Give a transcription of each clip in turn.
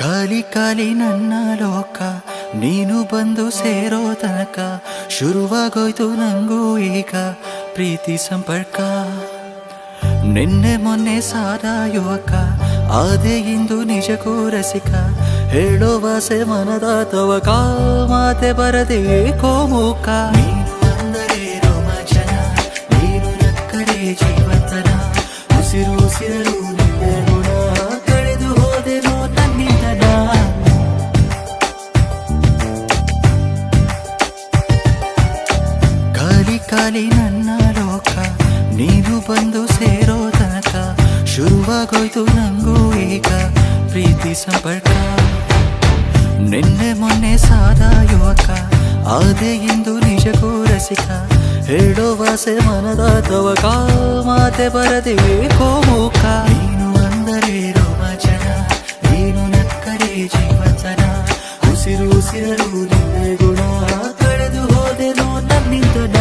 ಖಾಲಿ ಖಾಲಿ ನನ್ನ ಲೋಕ ನೀನು ಬಂದು ಸೇರೋ ತನಕ ಶುರುವಾಗೋಯ್ತು ನಂಗೂ ಈಗ ಪ್ರೀತಿ ಸಂಪರ್ಕ. ನಿನ್ನೆ ಮೊನ್ನೆ ಸಾದ ಯುವಕ ಆದೆ ಇಂದು ನಿಜಕ್ಕೂ ರಸಿಕ, ಹೇಳೋ ವಾಸೆ ಮನದ ತವಕ ಮಾತೆ ಬರದೆ ಕೋಮುಕ. ನೀನು ಅಂದರೆ ರೋಮಾಂಚನ, ನೀನು ನಕ್ಕರೆ ಜೀವಂತನ, ಉಸಿರು ಉಸಿರಲು ನಿನ್ನೆ ಗುಣ, ಕಳೆದು ಹೋದೆನೋ ನನ್ನಿಂದನ. ಖಾಲಿ ಖಾಲಿ ನನ್ನ ಲೋಕ ನೀನು ಬಂದು ಸೇರೋ ತನಕ ಶುರುವಾಗೋಯ್ತು ನಂಗೂ ಈಗ ಪ್ರೀತಿ ಸಂಪರ್ಕ. ನಿನ್ನೆ ಮೊನ್ನೆ ಸಾದ ಯುವಕ ಆದೆ ಇಂದು ನಿಜಕ್ಕೂ ರಸಿಕ, ಹೇಳೋ ವಾಸೆ ಮನದ ತವಕ ಮಾತೆ ಬರದೆ ಕೋಮುಕ. ನೀನು ಅಂದರೆ ರೋಮಾಂಚನ, ನೀನು ನಕ್ಕರೆ ಜೀವಂತನ, ಉಸಿರು ಉಸಿರಲು ನಿನ್ನೆ ಗುಣ, ಕಳೆದು ಹೋದೆನೋ ನನ್ನಿಂದನ.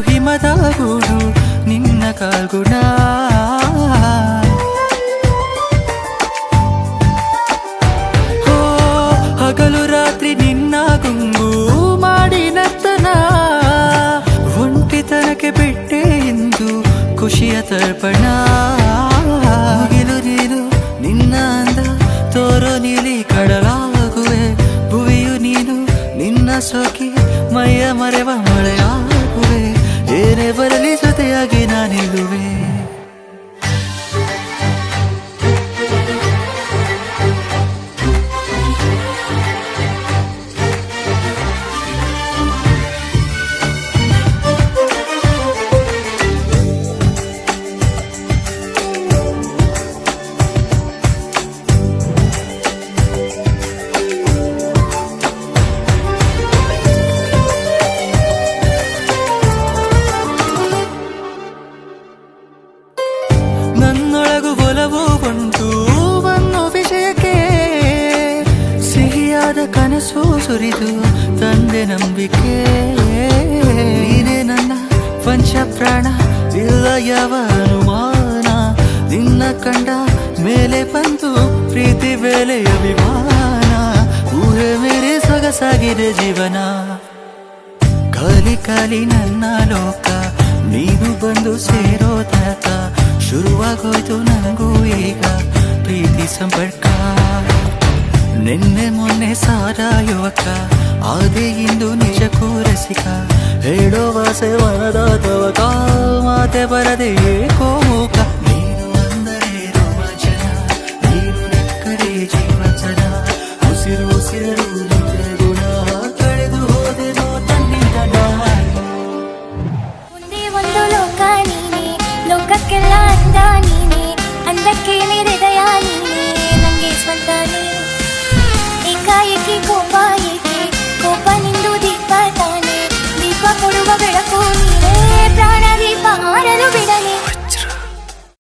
ಹಿಮದ ಗೂಡು ನಿನ್ನ ಕಾಲ್ಗುಣ, ಹಗಲು ರಾತ್ರಿ ನಿನ್ನ ಗುಂಗು ಮಾಡಿ ನರ್ತನ, ಒಂಟಿತನಕ್ಕೆ ಬಿಟ್ಟೆ ಇಂದು ಖುಷಿಯ ತರ್ಪಣ. ಮುಗಿಲು ನೀನು ನಿನ್ನ ಅಂದ ತೋರೋ ನೀಲಿ ಕಡಲಾಗುವೆ, ಭುವಿಯು ನೀನು ನಿನ್ನ ಸೋಕಿ ಮೈಯ ಮರೆವ ಮಳೆಯಾಗುವೆ, ಏನೇ ಬರಲಿ ಜೊತೆಯಾಗಿ ನಾನಿರುವೆ. ನನ್ನೊಳಗು ಒಲವು ಉಂಟು ಒಂದು ವಿಷಯಕ್ಕೆ, ಸಿಹಿಯಾದ ಕನಸು ಸುರಿದು ತಂದೆ ನಂಬಿಕೆ. ನೀನೇ ನನ್ನ ಪಂಚ ಪ್ರಾಣ, ಇಲ್ಲ ಯಾವ ಅನುಮಾನ, ನಿನ್ನ ಕಂಡ ಮೇಲೆ ಬಂತು ಪ್ರೀತಿ ಬೇಲೆ ಅಭಿಮಾನ, ಊಹೆ ಮೇರೆ ಸೊಗಸಾಗಿದೆ ಜೀವನ. ಖಾಲಿ ಖಾಲಿ ನನ್ನ ಲೋಕ ನೀನು ಬಂದು ಸೇರೋ ತನಕ ಶುರುವಾಗೋಯ್ತು ನಂಗೂ ಈಗ ಪ್ರೀತಿ ಸಂಪರ್ಕ. ನಿನ್ನೆ ಮೊನ್ನೆ ಸಾದ ಯುವಕ ಆದೆ ಇಂದು ನಿಜಕ್ಕೂ ರಸಿಕ, ಹೇಳೋ ವಾಸೆ ಮನದ ತವಕ ಮಾತೆ ಬರದೆ ಕೋಮುಕ.